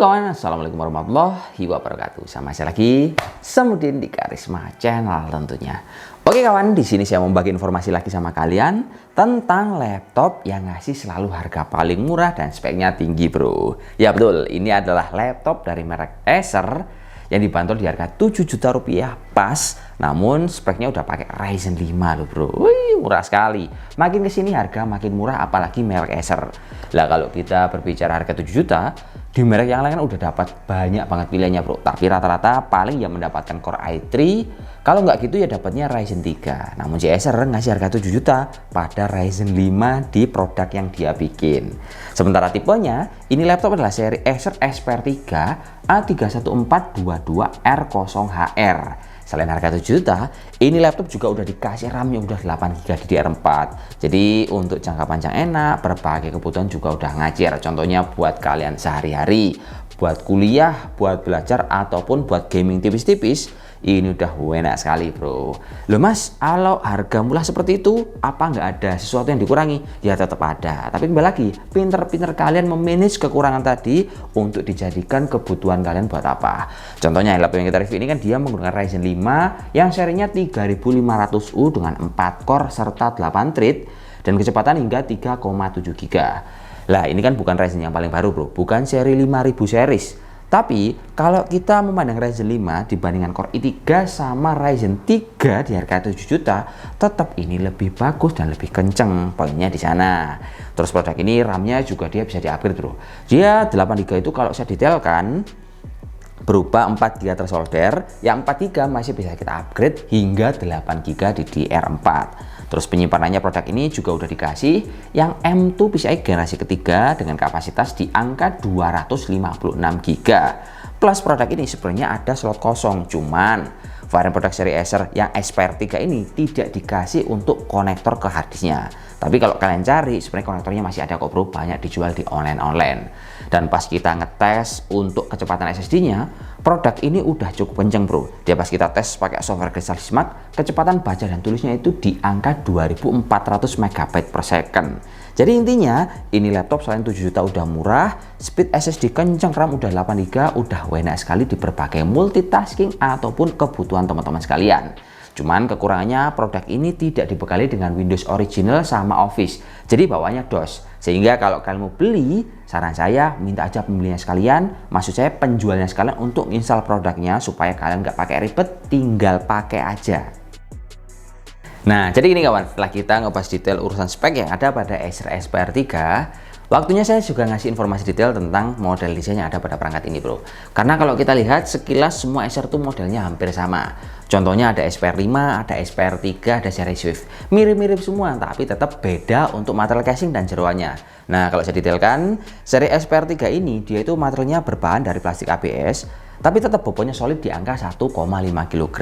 kawan, assalamualaikum warahmatullahi wabarakatuh. Sama saya lagi, Samudin di Karisma Channel tentunya. Oke kawan, di sini saya mau bagi informasi lagi sama kalian tentang laptop yang ngasih selalu harga paling murah dan speknya tinggi, bro. Ya betul, ini adalah laptop dari merek Acer yang dibanderol di harga 7 juta rupiah pas, namun speknya udah pakai Ryzen 5 loh, bro. Wih, murah sekali. Makin kesini harga makin murah, apalagi merek Acer. Lah kalau kita berbicara harga 7 juta, di merek yang lain kan udah dapat banyak banget pilihannya, bro. Tapi rata-rata paling ya mendapatkan Core i3. Kalau nggak gitu ya dapatnya Ryzen 3. Namun Acer ngasih harga 7 juta pada Ryzen 5 di produk yang dia bikin. Sementara tipenya, ini laptop adalah seri Acer Aspire 3 A31422R0HR. Selain harga 7 juta, ini laptop juga udah dikasih RAM yang udah 8GB DDR4. Jadi untuk jangka panjang enak, berbagai kebutuhan juga udah ngajar. Contohnya buat kalian sehari-hari, buat kuliah, buat belajar, ataupun buat gaming tipis-tipis. Ini udah enak sekali, bro. Loh mas, kalau harga murah seperti itu, apa nggak ada sesuatu yang dikurangi? Ya tetap ada. Tapi kembali lagi, pinter-pinter kalian memanage kekurangan tadi untuk dijadikan kebutuhan kalian buat apa. Contohnya laptop yang kita review ini kan dia menggunakan Ryzen 5 yang serinya 3500U dengan 4 core serta 8 thread dan kecepatan hingga 3,7 GB. Lah ini kan bukan Ryzen yang paling baru, bro. Bukan seri 5000 series. Tapi kalau kita memandang Ryzen 5 dibandingkan Core i3 sama Ryzen 3 di harga 7 juta, tetap ini lebih bagus dan lebih kenceng poinnya di sana. Terus produk ini RAM-nya juga dia bisa di-upgrade, bro. Dia 8GB itu kalau saya detailkan berupa 4GB tersolder, yang 4GB masih bisa kita upgrade hingga 8GB DDR4. Terus penyimpanannya produk ini juga udah dikasih yang M2 PCIe generasi ketiga dengan kapasitas di angka 256GB. Plus produk ini sebenarnya ada slot kosong, cuman varian produk seri Acer yang Aspire 3 ini tidak dikasih untuk konektor ke harddisknya. Tapi kalau kalian cari, sebenarnya konektornya masih ada kok, bro, banyak dijual di online-online. Dan pas kita ngetes untuk kecepatan SSD-nya, produk ini udah cukup kenceng, bro. Dia pas kita tes pakai software Crystal Smart, kecepatan baca dan tulisnya itu di angka 2400 MB/s. Jadi intinya, ini laptop selain 7 juta udah murah, speed SSD kenceng, RAM udah 8GB, udah enak sekali di berbagai multitasking ataupun kebutuhan teman-teman sekalian. Cuman kekurangannya produk ini tidak dibekali dengan Windows original sama Office, jadi bawahnya DOS. Sehingga kalau kalian mau beli, saran saya minta aja pembelinya sekalian, maksud saya penjualnya sekalian untuk install produknya supaya kalian nggak pakai ribet, tinggal pakai aja. Nah, jadi ini kawan, setelah kita ngebahas detail urusan spek yang ada pada Acer Aspire 3, waktunya saya juga ngasih informasi detail tentang model desain yang ada pada perangkat ini, bro. Karena kalau kita lihat sekilas semua Acer tuh modelnya hampir sama. Contohnya ada Aspire 5, ada Aspire 3, ada seri Swift. Mirip-mirip semua, tapi tetap beda untuk material casing dan jeroannya. Nah, kalau saya detailkan, seri Aspire 3 ini dia itu materialnya berbahan dari plastik ABS, tapi tetap bobotnya solid di angka 1,5 kg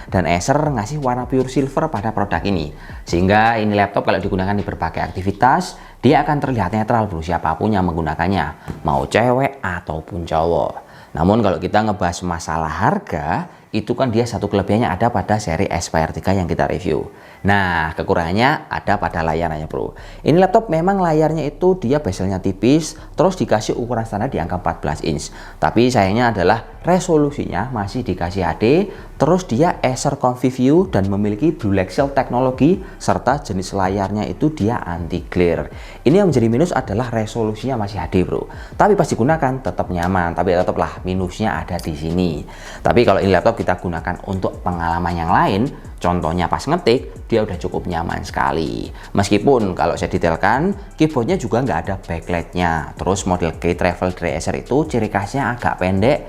dan Acer ngasih warna pure silver pada produk ini. Sehingga ini laptop kalau digunakan di berbagai aktivitas, dia akan terlihat netral, bro, siapapun yang menggunakannya, mau cewek ataupun cowok. Namun kalau kita ngebahas masalah harga, itu kan dia satu kelebihannya ada pada seri Aspire 3 yang kita review. Nah, kekurangannya ada pada layarnya, bro. Ini laptop memang layarnya itu dia bezelnya tipis, terus dikasih ukuran standar di angka 14 inch. Tapi sayangnya adalah resolusinya masih dikasih HD, terus dia Acer Comfy dan memiliki Blue Light Shield teknologi, serta jenis layarnya itu dia anti glare. Ini yang menjadi minus adalah resolusinya masih HD, bro. Tapi pas digunakan tetap nyaman, tapi tetaplah minusnya ada di sini. Tapi kalau ini laptop kita gunakan untuk pengalaman yang lain, contohnya pas ngetik, dia udah cukup nyaman sekali. Meskipun kalau saya detailkan, keyboardnya juga nggak ada backlightnya. Terus model key travel dari Acer itu ciri khasnya agak pendek.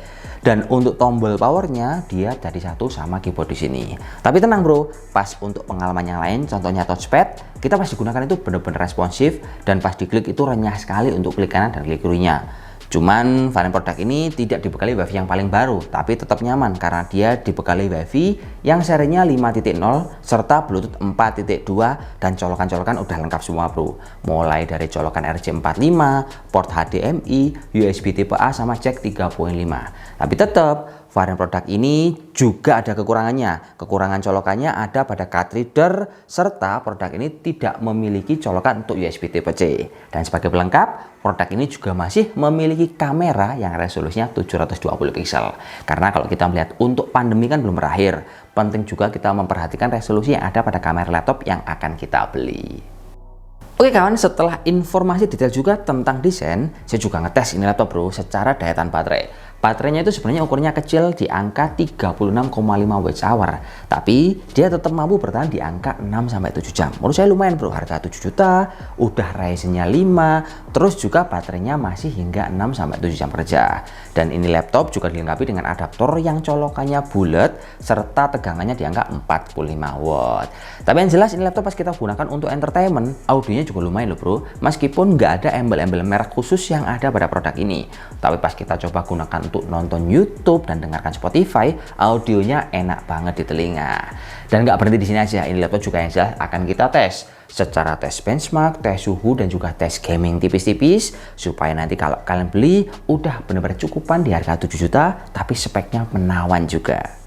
Dan untuk tombol powernya dia jadi satu sama keyboard di sini. Tapi tenang, bro, pas untuk pengalaman yang lain, contohnya touchpad, kita pas digunakan itu benar-benar responsif dan pas diklik itu renyah sekali untuk klik kanan dan klik kirinya. Cuman varian produk ini tidak dibekali WiFi yang paling baru, tapi tetap nyaman karena dia dibekali WiFi yang serinya 5.0 serta Bluetooth 4.2 dan colokan-colokan udah lengkap semua bro. Mulai dari colokan RJ45, port HDMI, USB Type A sama jack 3.5. Tapi tetap varian produk ini juga ada kekurangannya. Kekurangan colokannya ada pada card reader serta produk ini tidak memiliki colokan untuk USB Type C. Dan sebagai pelengkap, produk ini juga masih memiliki kamera yang resolusinya 720 pixel. Karena kalau kita melihat untuk pandemi kan belum berakhir, penting juga kita memperhatikan resolusi yang ada pada kamera laptop yang akan kita beli. Oke kawan, setelah informasi detail juga tentang desain, saya juga ngetes ini laptop bro secara daya tahan baterai. Baterainya itu sebenarnya ukurnya kecil di angka 36,5 Wh, tapi dia tetap mampu bertahan di angka 6-7 jam. Menurut saya lumayan bro, harga 7 juta, udah Ryzen-nya 5, terus juga baterainya masih hingga 6-7 jam kerja. Dan ini laptop juga dilengkapi dengan adaptor yang colokannya bulat serta tegangannya di angka 45 watt. Tapi yang jelas ini laptop pas kita gunakan untuk entertainment, audionya juga lumayan loh bro, meskipun nggak ada embel-embel merek khusus yang ada pada produk ini. Tapi pas kita coba gunakan untuk nonton YouTube dan dengarkan Spotify, audionya enak banget di telinga. Dan nggak berhenti di sini aja, ini laptop juga yang jelas akan kita tes secara tes benchmark, tes suhu, dan juga tes gaming tipis-tipis supaya nanti kalau kalian beli udah benar-benar cukupan di harga 7 juta tapi speknya menawan juga.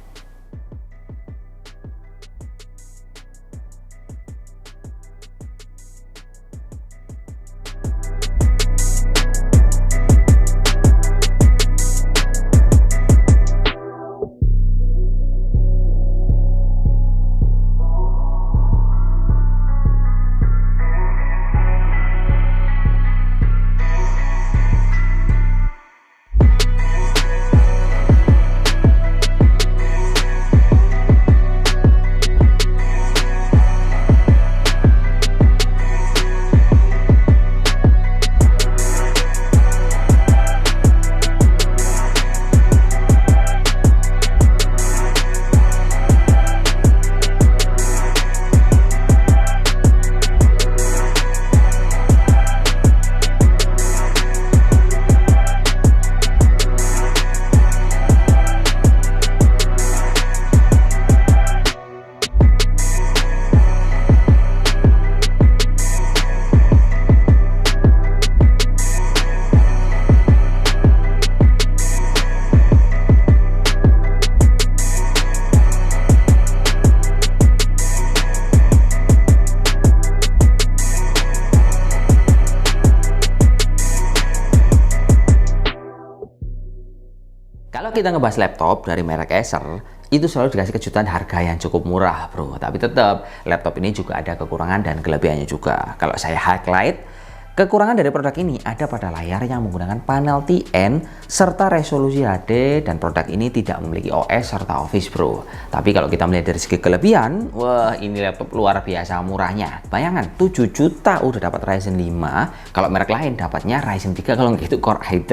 Kalau kita ngebahas laptop dari merek Acer, itu selalu dikasih kejutan harga yang cukup murah bro. Tapi tetap, laptop ini juga ada kekurangan dan kelebihannya juga. Kalau saya highlight, kekurangan dari produk ini ada pada layar yang menggunakan panel TN serta resolusi HD, dan produk ini tidak memiliki OS serta Office bro. Tapi kalau kita melihat dari segi kelebihan, wah ini laptop luar biasa murahnya. Bayangkan 7 juta udah dapat Ryzen 5, kalau merek lain dapatnya Ryzen 3 kalau nggak itu Core i3.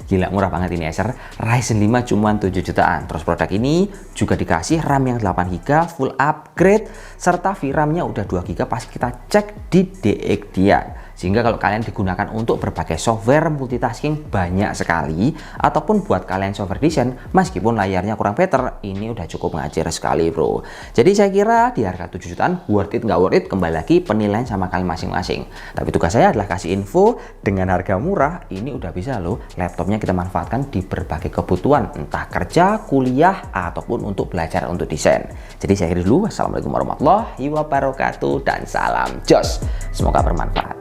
Gila murah banget ini Acer, Ryzen 5 cuma 7 jutaan. Terus produk ini juga dikasih RAM yang 8GB full upgrade serta VRAM-nya udah 2GB pas kita cek di DXDIA. Sehingga kalau kalian digunakan untuk berbagai software multitasking banyak sekali, ataupun buat kalian software desain meskipun layarnya kurang better, ini udah cukup ngajar sekali bro. Jadi saya kira di harga 7 jutaan worth it nggak worth it kembali lagi penilaian sama kalian masing-masing. Tapi tugas saya adalah kasih info dengan harga murah, ini udah bisa loh laptopnya kita manfaatkan di berbagai kebutuhan, entah kerja, kuliah, ataupun untuk belajar untuk desain. Jadi saya akhiri dulu, wassalamualaikum warahmatullahi wabarakatuh dan salam jos, semoga bermanfaat.